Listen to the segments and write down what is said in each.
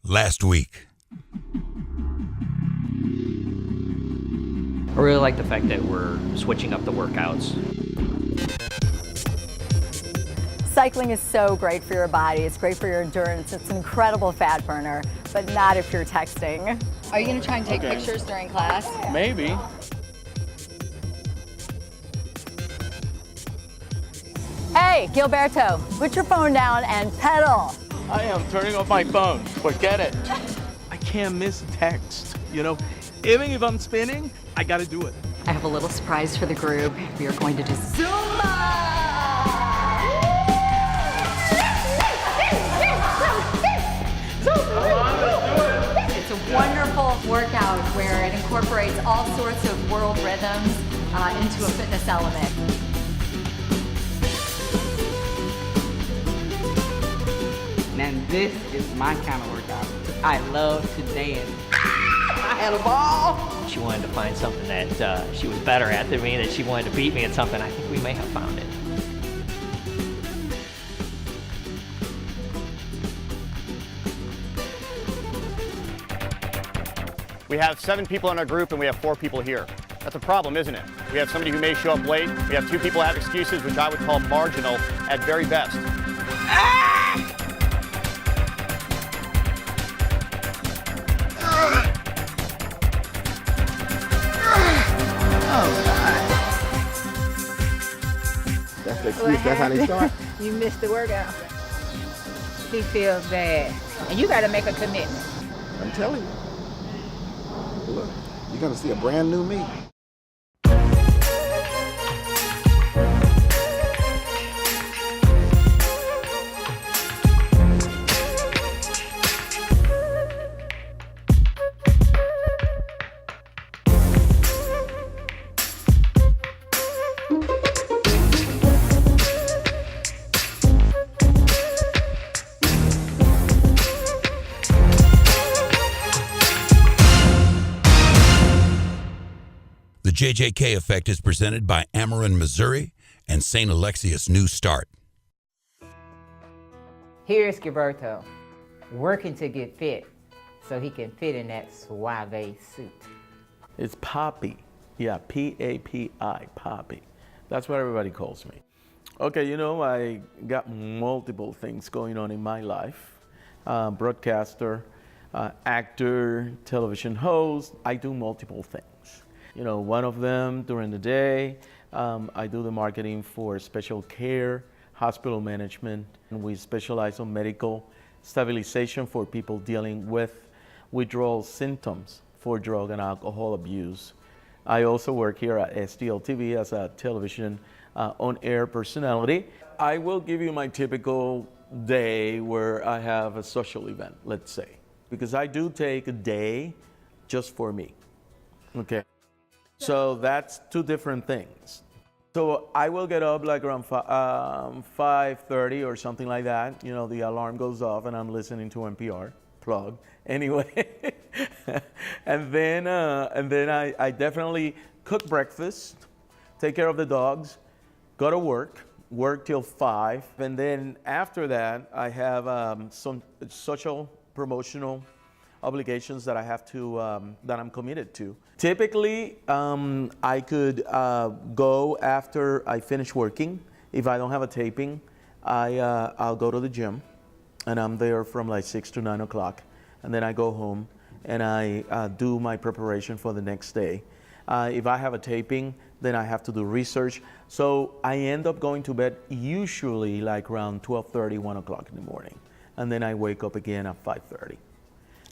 last week. I really like the fact that we're switching up the workouts. Cycling is so great for your body. It's great for your endurance. It's an incredible fat burner, but not if you're texting. Are you going to try and take pictures during class? Maybe. Hey, Gilberto, put your phone down and pedal. I am turning off my phone. Forget it. I can't miss text, you know. Even if I'm spinning, I gotta do it. I have a little surprise for the group. We are going to do Zumba! It's a wonderful workout where it incorporates all sorts of world rhythms into a fitness element. And this is my kind of workout. I love to dance. I had a ball. She wanted to find something that she was better at than me, that she wanted to beat me at something. I think we may have found it. We have 7 people in our group and we have 4 people here. That's a problem, isn't it? We have somebody who may show up late. We have 2 people who have excuses, which I would call marginal at very best. That's the excuse. That's how they start. You missed the workout. He feels bad. And you got to make a commitment. I'm telling you. Look, you're going to see a brand new me. The JJK Effect is presented by Ameren, Missouri, and St. Alexius New Start. Here's Gilberto, working to get fit so he can fit in that suave suit. It's Poppy. Yeah, P-A-P-I, Poppy. That's what everybody calls me. Okay, you know, I got multiple things going on in my life. Broadcaster, actor, television host. I do multiple things. You know, one of them during the day, I do the marketing for special care, hospital management, and we specialize on medical stabilization for people dealing with withdrawal symptoms for drug and alcohol abuse. I also work here at STL TV as a television on-air personality. I will give you my typical day where I have a social event, let's say, because I do take a day just for me, okay? So that's 2 different things. So I will get up like around 5:30 or something like that. You know, the alarm goes off and I'm listening to NPR, plug. Anyway, and then I definitely cook breakfast, take care of the dogs, go to work till 5. And then after that, I have some social promotional obligations that I have to, that I'm committed to. Typically, I could go after I finish working. If I don't have a taping, I'll go to the gym, and I'm there from like 6 to 9 o'clock. And then I go home, and I do my preparation for the next day. If I have a taping, then I have to do research. So I end up going to bed usually like around 12:30, 1 o'clock in the morning. And then I wake up again at 5:30.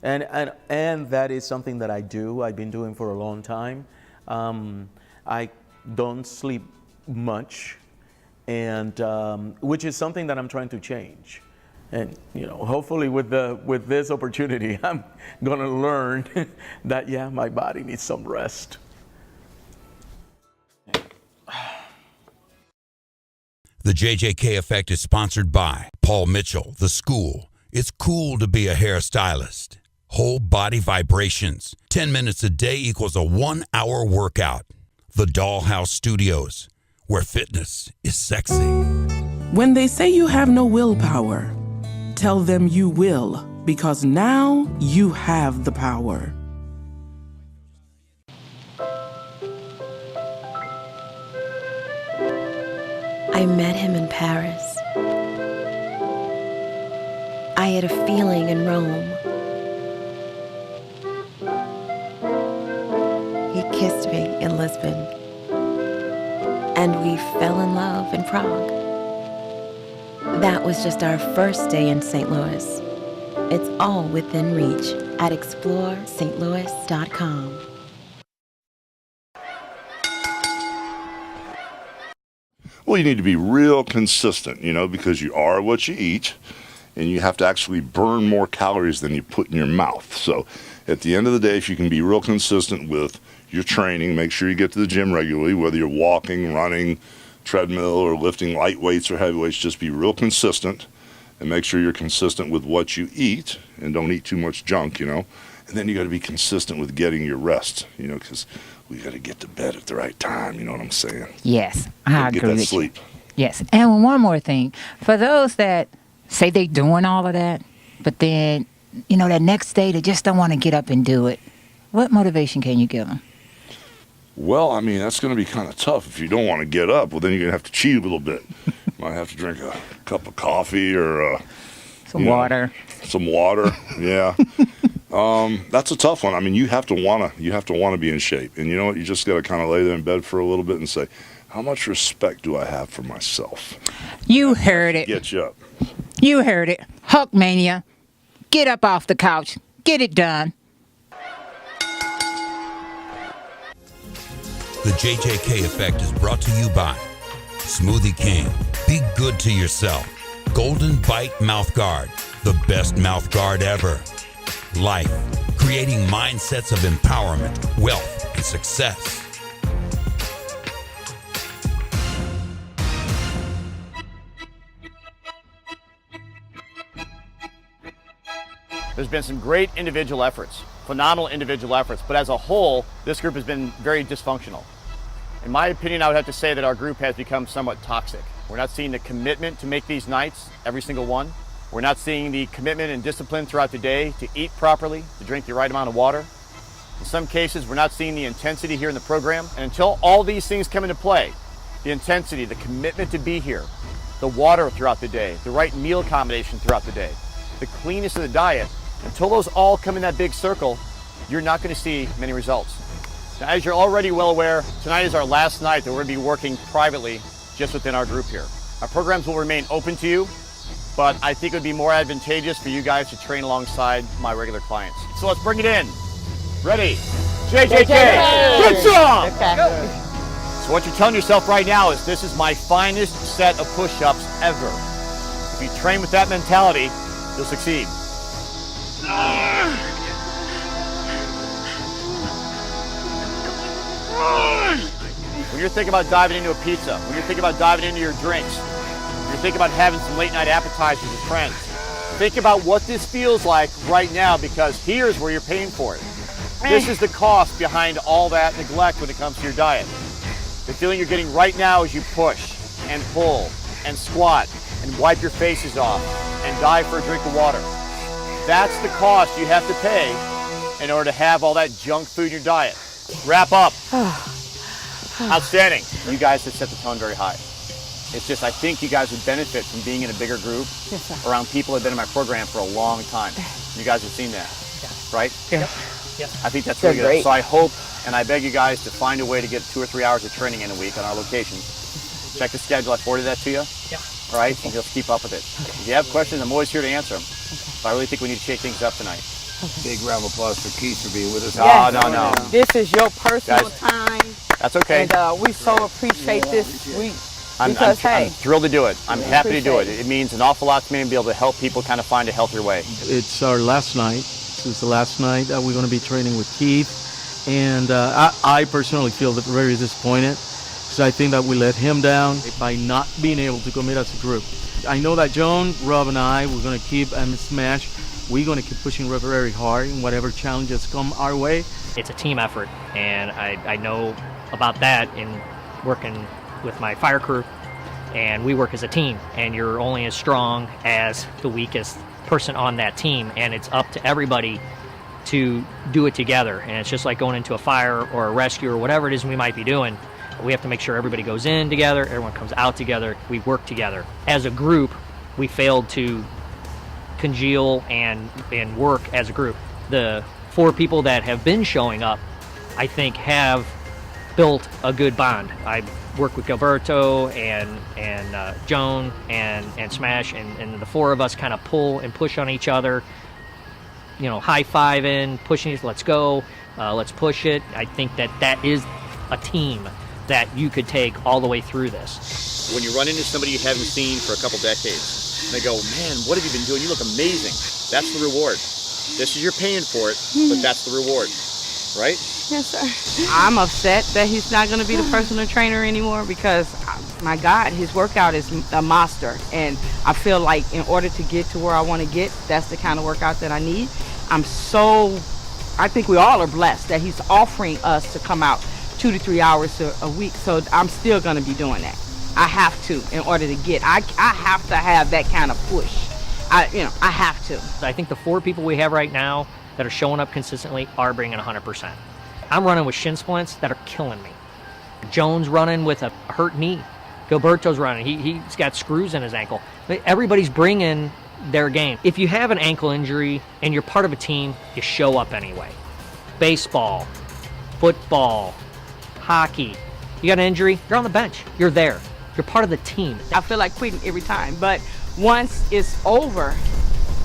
And that is something that I do. I've been doing for a long time. I don't sleep much, and which is something that I'm trying to change. And you know, hopefully with this opportunity, I'm gonna learn that yeah, my body needs some rest. The JJK Effect is sponsored by Paul Mitchell, The School. It's cool to be a hairstylist. Whole body vibrations. 10 minutes a day equals a 1-hour workout. The Dollhouse Studios, where fitness is sexy. When they say you have no willpower, tell them you will because now you have the power. I met him in Paris. I had a feeling in Rome. He kissed me in Lisbon. And we fell in love in Prague. That was just our first day in St. Louis. It's all within reach at exploreStLouis.com. Well, you need to be real consistent, because you are what you eat, and you have to actually burn more calories than you put in your mouth. So at the end of the day, if you can be real consistent with your training, make sure you get to the gym regularly, whether you're walking, running, treadmill, or lifting light weights or heavy weights, just be real consistent and make sure you're consistent with what you eat and don't eat too much junk, And then you got to be consistent with getting your rest, because we got to get to bed at the right time, you know what I'm saying? Yes, I agree get that with sleep. you. Yes, and one more thing. For those that say they doing all of that, but then, that next day they just don't want to get up and do it, what motivation can you give them? Well, that's going to be kind of tough. If you don't want to get up, well, then you're going to have to cheat a little bit. Might have to drink a cup of coffee or some water. Some water, yeah. That's a tough one. You have to want to be in shape. And you know what? You just got to kind of lay there in bed for a little bit and say, how much respect do I have for myself? You heard it. Get you up. You heard it. Hulkmania. Get up off the couch. Get it done. The JJK Effect is brought to you by Smoothie King. Be good to yourself. Golden Bite Mouth Guard. The best mouth guard ever. Life. Creating mindsets of empowerment, wealth, and success. There's been some great individual efforts, phenomenal individual efforts, but as a whole, this group has been very dysfunctional. In my opinion, I would have to say that our group has become somewhat toxic. We're not seeing the commitment to make these nights, every single one. We're not seeing the commitment and discipline throughout the day to eat properly, to drink the right amount of water. In some cases, we're not seeing the intensity here in the program. And until all these things come into play, the intensity, the commitment to be here, the water throughout the day, the right meal combination throughout the day, the cleanness of the diet, until those all come in that big circle, you're not going to see many results. Now, as you're already well aware, tonight is our last night that we're going to be working privately just within our group here. Our programs will remain open to you, but I think it would be more advantageous for you guys to train alongside my regular clients. So let's bring it in. Ready? JJK! Good song! So what you're telling yourself right now is this is my finest set of push-ups ever. If you train with that mentality, you'll succeed. When you're thinking about diving into a pizza, when you're thinking about diving into your drinks, when you're thinking about having some late night appetizers with friends, think about what this feels like right now, because here's where you're paying for it. This is the cost behind all that neglect when it comes to your diet. The feeling you're getting right now as you push and pull and squat and wipe your faces off and dive for a drink of water. That's the cost you have to pay in order to have all that junk food in your diet. Wrap up. Outstanding. You guys have set the tone very high. It's just I think you guys would benefit from being in a bigger group around people that have been in my program for a long time. You guys have seen that, right? Yeah. I think that's really good. So I hope and I beg you guys to find a way to get 2 or 3 hours of training in a week on our locations. Check the schedule. I forwarded that to you. Yeah. All right? And just keep up with it. If you have questions, I'm always here to answer them. But I really think we need to shake things up tonight. Big round of applause for Keith for being with us. Yes. No. This is your personal Guys, time. That's okay. And we so appreciate this week. I'm thrilled to do it. I'm happy to do it. It means an awful lot to me to be able to help people kind of find a healthier way. It's our last night. This is the last night that we're going to be training with Keith. And I personally feel very disappointed because I think that we let him down by not being able to commit as a group. I know that Joan, Rob, and I, we're going to keep Smash. We're going to keep pushing very hard in whatever challenges come our way. It's a team effort, and I know about that in working with my fire crew, and we work as a team, and you're only as strong as the weakest person on that team, and it's up to everybody to do it together. And it's just like going into a fire or a rescue or whatever it is we might be doing. We have to make sure everybody goes in together, everyone comes out together, we work together. As a group, we failed to congeal and work as a group. The 4 people that have been showing up, I think, have built a good bond. I work with Gilberto and Joan and Smash, and the 4 of us kind of pull and push on each other, high-fiving, pushing each, let's go, let's push it. I think that is a team that you could take all the way through this. When you run into somebody you haven't seen for a couple decades, and they go, man, what have you been doing? You look amazing. That's the reward. This is, you're paying for it, but that's the reward, right? Yes, sir. I'm upset that he's not going to be the personal trainer anymore because, my God, his workout is a monster. And I feel like in order to get to where I want to get, that's the kind of workout that I need. I think we all are blessed that he's offering us to come out 2 to 3 hours a week. So I'm still going to be doing that. I have to in order to get. I have to have that kind of push. I have to. I think the 4 people we have right now that are showing up consistently are bringing 100%. I'm running with shin splints that are killing me. Joan's running with a hurt knee. Gilberto's running. He's got screws in his ankle. Everybody's bringing their game. If you have an ankle injury and you're part of a team, you show up anyway. Baseball, football, hockey. You got an injury, you're on the bench. You're there. You're part of the team. I feel like quitting every time, but once it's over,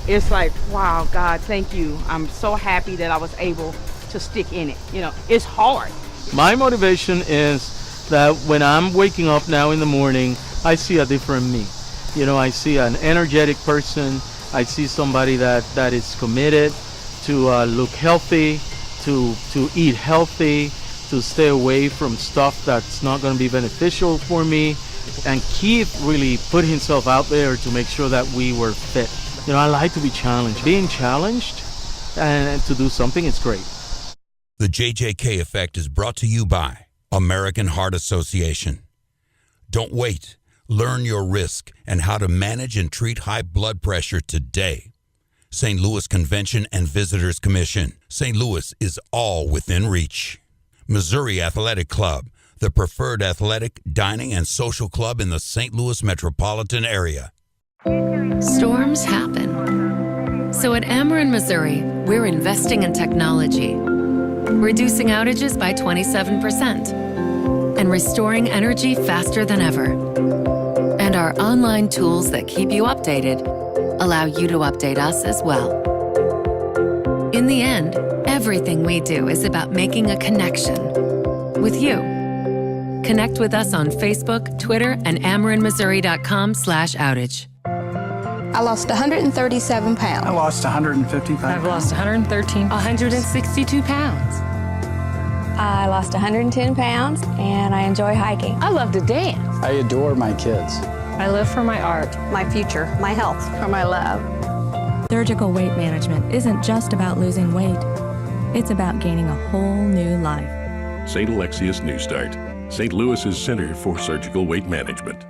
it's like, wow, God, thank you. I'm so happy that I was able to stick in it. It's hard. My motivation is that when I'm waking up now in the morning, I see a different me. I see an energetic person. I see somebody that is committed to look healthy, to eat healthy, to stay away from stuff that's not going to be beneficial for me. And Keith really put himself out there to make sure that we were fit. I like to be challenged. Being challenged and to do something is great. The JJK Effect is brought to you by American Heart Association. Don't wait. Learn your risk and how to manage and treat high blood pressure today. St. Louis Convention and Visitors Commission. St. Louis is all within reach. Missouri Athletic Club, the preferred athletic, dining, and social club in the St. Louis metropolitan area. Storms happen. So at Ameren, Missouri, we're investing in technology, reducing outages by 27%, and restoring energy faster than ever. And our online tools that keep you updated allow you to update us as well. In the end, everything we do is about making a connection with you. Connect with us on Facebook, Twitter, and AmerenMissouri.com/outage. I lost 137 pounds. I lost 155 pounds. I've lost 113 pounds. 162 pounds. I lost 110 pounds, and I enjoy hiking. I love to dance. I adore my kids. I live for my art, My future, my health, for my love. Surgical weight management isn't just about losing weight. It's about gaining a whole new life. St. Alexius New Start, St. Louis's Center for Surgical Weight Management.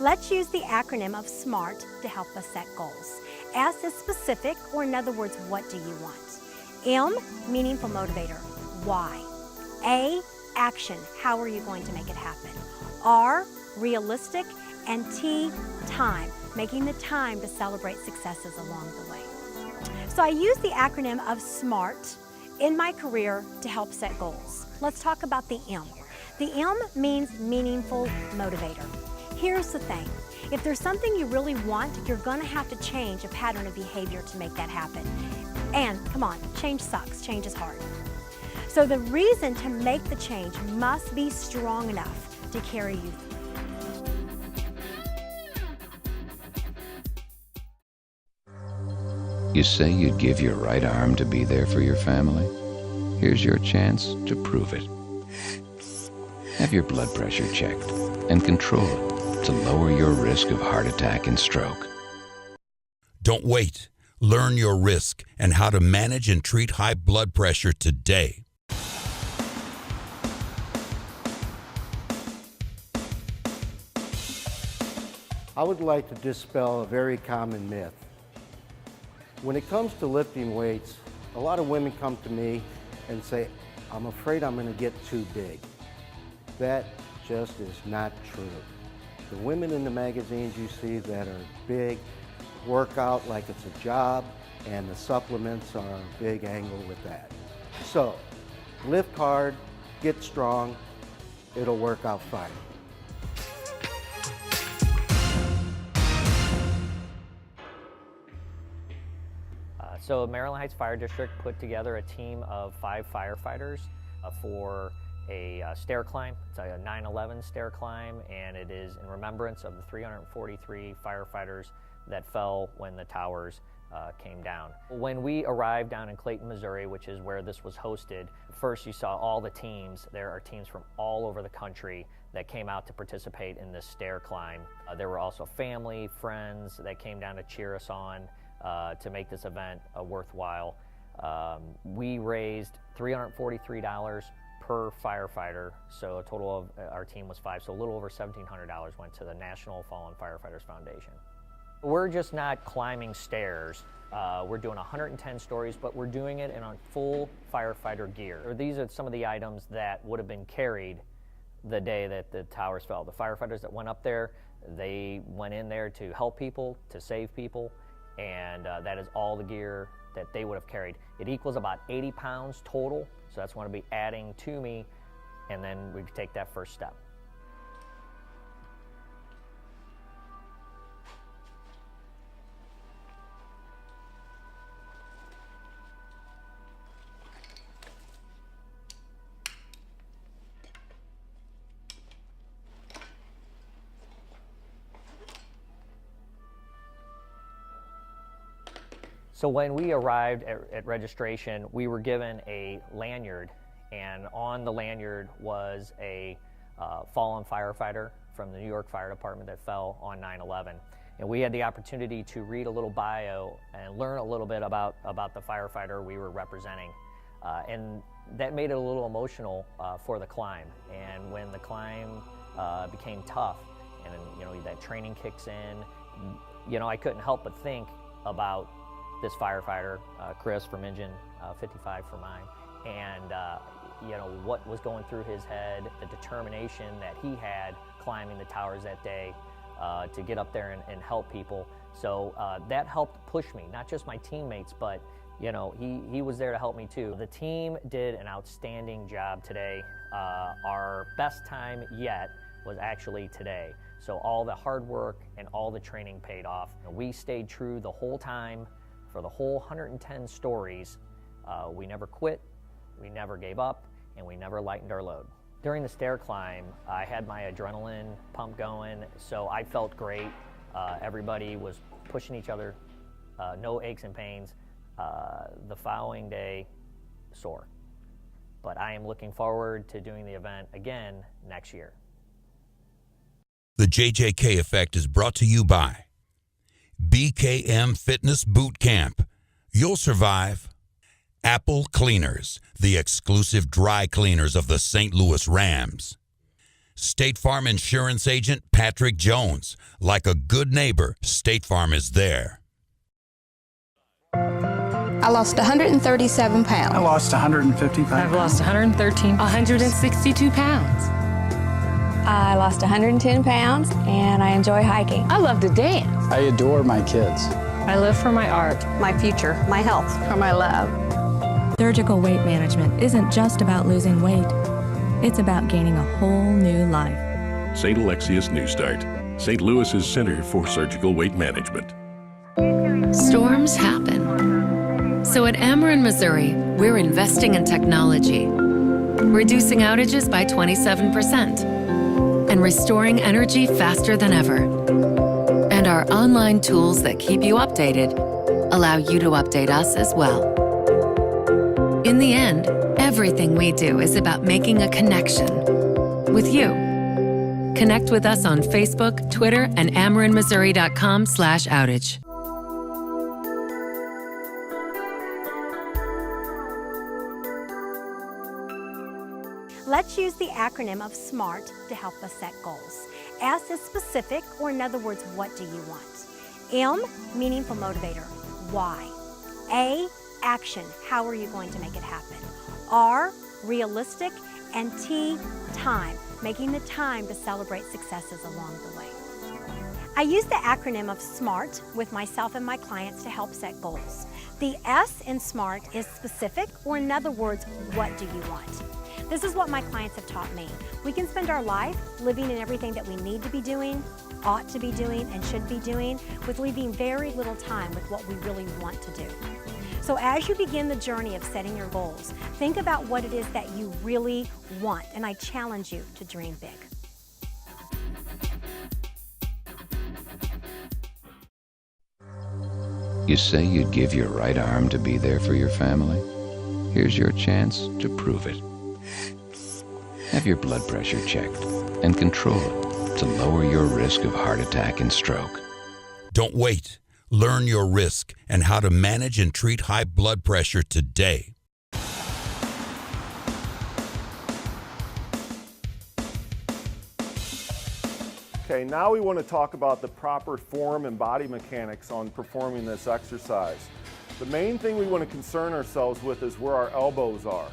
Let's use the acronym of SMART to help us set goals. S is specific, or in other words, what do you want? M, meaningful motivator. Why? A, action. How are you going to make it happen? R, realistic. And T, time. Making the time to celebrate successes along the way. So I use the acronym of SMART in my career to help set goals. Let's talk about the M. The M means meaningful motivator. Here's the thing. If there's something you really want, you're going to have to change a pattern of behavior to make that happen. And come on, change sucks. Change is hard. So the reason to make the change must be strong enough to carry you through. You say you'd give your right arm to be there for your family? Here's your chance to prove it. Have your blood pressure checked and control it to lower your risk of heart attack and stroke. Don't wait. Learn your risk and how to manage and treat high blood pressure today. I would like to dispel a very common myth. When it comes to lifting weights, a lot of women come to me and say, I'm afraid I'm going to get too big. That just is not true. The women in the magazines you see that are big work out like it's a job, and the supplements are a big angle with that. So, lift hard, get strong, it'll work out fine. So Maryland Heights Fire District put together a team of 5 firefighters for a stair climb. It's a 9/11 stair climb, and it is in remembrance of the 343 firefighters that fell when the towers came down. When we arrived down in Clayton, Missouri, which is where this was hosted, first you saw all the teams. There are teams from all over the country that came out to participate in this stair climb. There were also family, friends that came down to cheer us on to make this event worthwhile. We raised $343 per firefighter, so a total of our team was 5, so a little over $1,700 went to the National Fallen Firefighters Foundation. We're just not climbing stairs. We're doing 110 stories, but we're doing it in full firefighter gear. These are some of the items that would have been carried the day that the towers fell. The firefighters that went up there, they went in there to help people, to save people, and that is all the gear that they would have carried. It equals about 80 pounds total, so that's what I'll be adding to me, and then we take that first step. So when we arrived at registration, we were given a lanyard, and on the lanyard was a fallen firefighter from the New York Fire Department that fell on 9/11. And we had the opportunity to read a little bio and learn a little bit about the firefighter we were representing. And that made it a little emotional for the climb. And when the climb became tough, and that training kicks in, I couldn't help but think about this firefighter, Chris from Engine 55 for mine, and what was going through his head, the determination that he had climbing the towers that day to get up there and help people. So that helped push me, not just my teammates, but he was there to help me too. The team did an outstanding job today. Our best time yet was actually today. So all the hard work and all the training paid off. We stayed true the whole time. For the whole 110 stories, we never quit, we never gave up, and we never lightened our load. During the stair climb, I had my adrenaline pump going, so I felt great. Everybody was pushing each other, no aches and pains. The following day, sore. But I am looking forward to doing the event again next year. The JJK Effect is brought to you by BKM Fitness Boot Camp. You'll survive. Apple Cleaners, the exclusive dry cleaners of the St. Louis Rams. State Farm Insurance Agent Patrick Jones. Like a good neighbor, State Farm is there. I lost 137 pounds. I lost 155 I've lost 113. 162 pounds. I lost 110 pounds, and I enjoy hiking. I love to dance. I adore my kids. I live for my art. My future, my health, For my love. Surgical weight management isn't just about losing weight. It's about gaining a whole new life. St. Alexius New Start, St. Louis's Center for Surgical Weight Management. Storms happen. So at Ameren, Missouri, we're investing in technology, reducing outages by 27%, and restoring energy faster than ever. And our online tools that keep you updated allow you to update us as well. In the end, everything we do is about making a connection with you. Connect with us on Facebook, Twitter, and AmerenMissouri.com/outage. Let's use the acronym of SMART to help us set goals. S is specific, or in other words, what do you want? M, meaningful motivator, why? A, action, how are you going to make it happen? R, realistic, and T, time, making the time to celebrate successes along the way. I use the acronym of SMART with myself and my clients to help set goals. The S in SMART is specific, or in other words, what do you want? This is what my clients have taught me. We can spend our life living in everything that we need to be doing, ought to be doing, and should be doing, with leaving very little time with what we really want to do. So as you begin the journey of setting your goals, think about what it is that you really want, and I challenge you to dream big. You say you'd give your right arm to be there for your family? Here's your chance to prove it. Have your blood pressure checked and control it to lower your risk of heart attack and stroke. Don't wait. Learn your risk and how to manage and treat high blood pressure today. Okay, now we want to talk about the proper form and body mechanics on performing this exercise. The main thing we want to concern ourselves with is where our elbows are.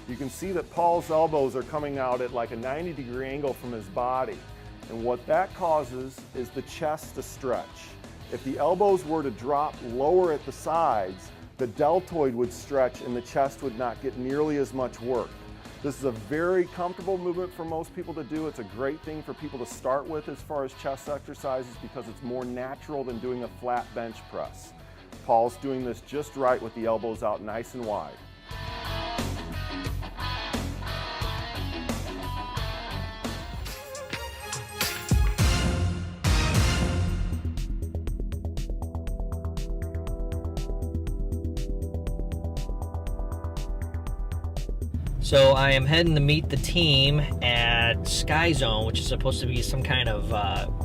You can see that Paul's elbows are coming out at like a 90-degree angle from his body. And what that causes is the chest to stretch. If the elbows were to drop lower at the sides, the deltoid would stretch and the chest would not get nearly as much work. This is a very comfortable movement for most people to do. It's a great thing for people to start with as far as chest exercises because it's more natural than doing a flat bench press. Paul's doing this just right with the elbows out nice and wide. So I am heading to meet the team at Sky Zone, which is supposed to be some kind of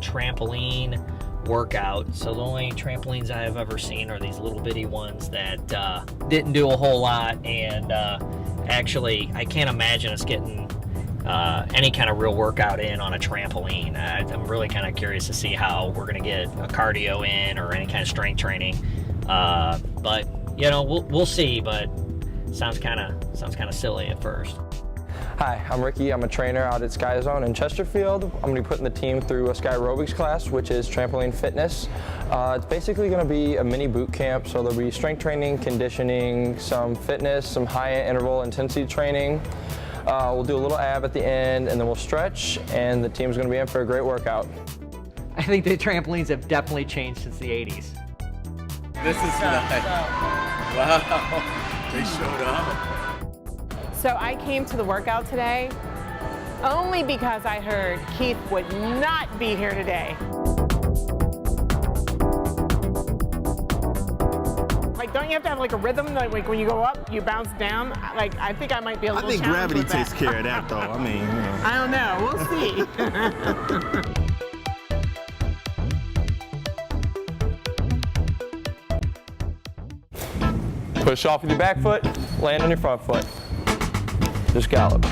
trampoline workout. So the only trampolines I have ever seen are these little bitty ones that didn't do a whole lot, and actually I can't imagine us getting any kind of real workout in on a trampoline. I'm really kind of curious to see how we're going to get a cardio in or any kind of strength training. But you know, we'll see. But sounds kind of silly at first. Hi, I'm Ricky. I'm a trainer out at Sky Zone in Chesterfield. I'm going to be putting the team through a Sky Aerobics class, which is trampoline fitness. It's basically going to be a mini boot camp, so there'll be strength training, conditioning, some fitness, some high interval intensity training. We'll do a little ab at the end, and then we'll stretch, and the team's going to be in for a great workout. I think the trampolines have definitely changed since the 80s. This is nice. Wow. They showed up. So I came to the workout today only because I heard Keith would not be here today. Like, don't you have to have like a rhythm? Like when you go up, you bounce down? Like, I think I might be a little challenged gravity with that. takes care of that, though. I mean, you know. I don't know. We'll see. Push off with your back foot, land on your front foot. Just gallop.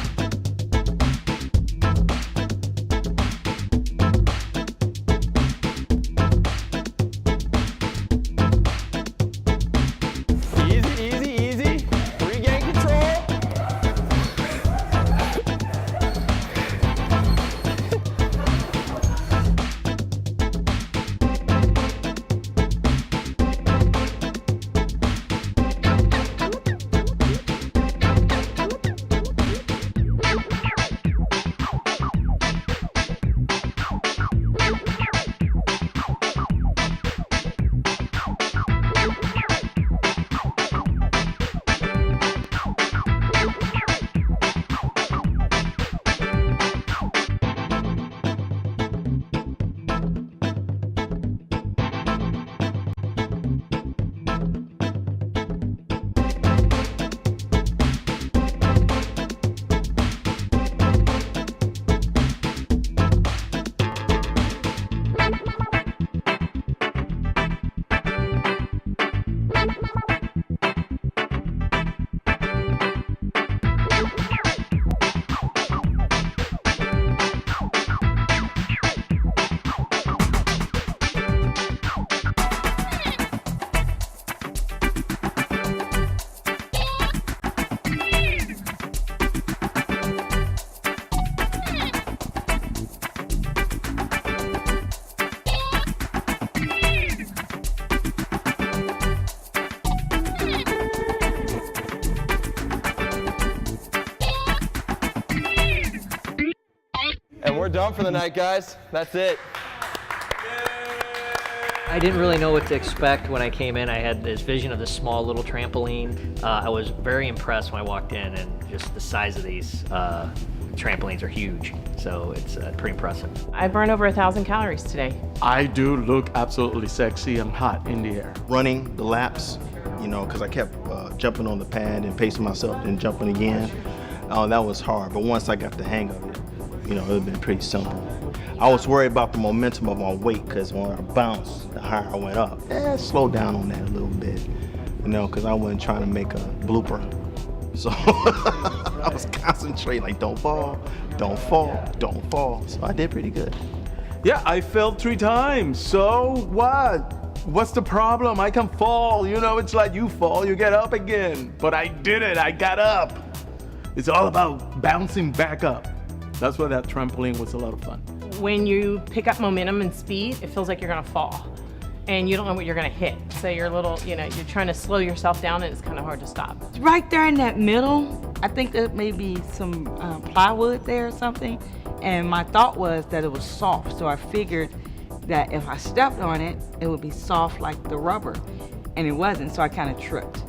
Easy, easy, easy. Regain control. We're done for the night, guys. That's it. I didn't really know what to expect when I came in. I had this vision of this small little trampoline. I was very impressed when I walked in, and just the size of these trampolines are huge. So it's pretty impressive. I burned over 1,000 calories today. I do look absolutely sexy and hot in the air. Running the laps, you know, because I kept jumping on the pad and pacing myself and jumping again. That was hard, but once I got the hang of it, you know, it would have been pretty simple. I was worried about the momentum of my weight because when I bounced, the higher I went up. Slow down on that a little bit, you know, because I wasn't trying to make a blooper. So I was concentrating, like, don't fall, don't fall, don't fall. So I did pretty good. Yeah, I fell 3 times. So what? What's the problem? I can fall. You know, it's like you fall, you get up again. But I did it. I got up. It's all about bouncing back up. That's why that trampoline was a lot of fun. When you pick up momentum and speed, it feels like you're gonna fall. And you don't know what you're gonna hit. So you're a little, you know, you're trying to slow yourself down and it's kind of hard to stop. Right there in that middle, I think there may be some plywood there or something. And my thought was that it was soft. So I figured that if I stepped on it, it would be soft like the rubber. And it wasn't, so I kind of tripped.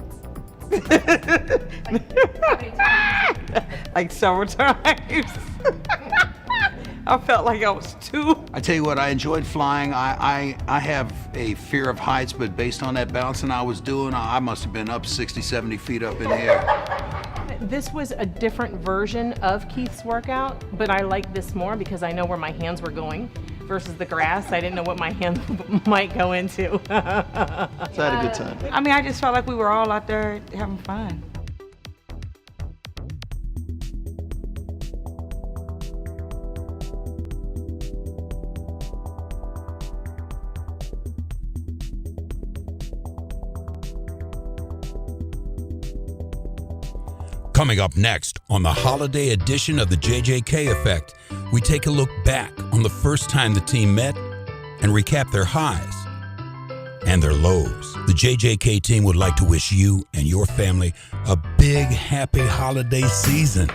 Like several times. I felt like I was 2. I tell you what, I enjoyed flying. I have a fear of heights, but based on that bouncing I was doing, I must have been up 60, 70 feet up in the air. This was a different version of Keith's workout, but I like this more because I know where my hands were going versus the grass. I didn't know what my hands might go into. So I had a good time. I mean, I just felt like we were all out there having fun. Coming up next on the holiday edition of the JJK Effect, we take a look back on the first time the team met and recap their highs and their lows. The JJK team would like to wish you and your family a big, happy holiday season.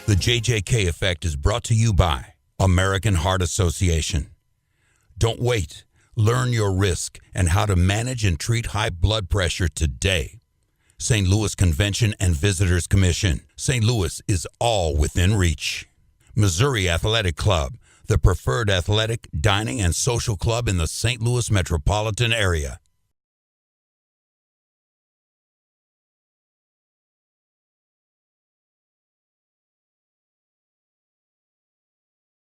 The JJK Effect is brought to you by American Heart Association. Don't wait. Learn your risk and how to manage and treat high blood pressure today. St. Louis Convention and Visitors Commission. St. Louis is all within reach. Missouri Athletic Club, the preferred athletic, dining, and social club in the St. Louis metropolitan area.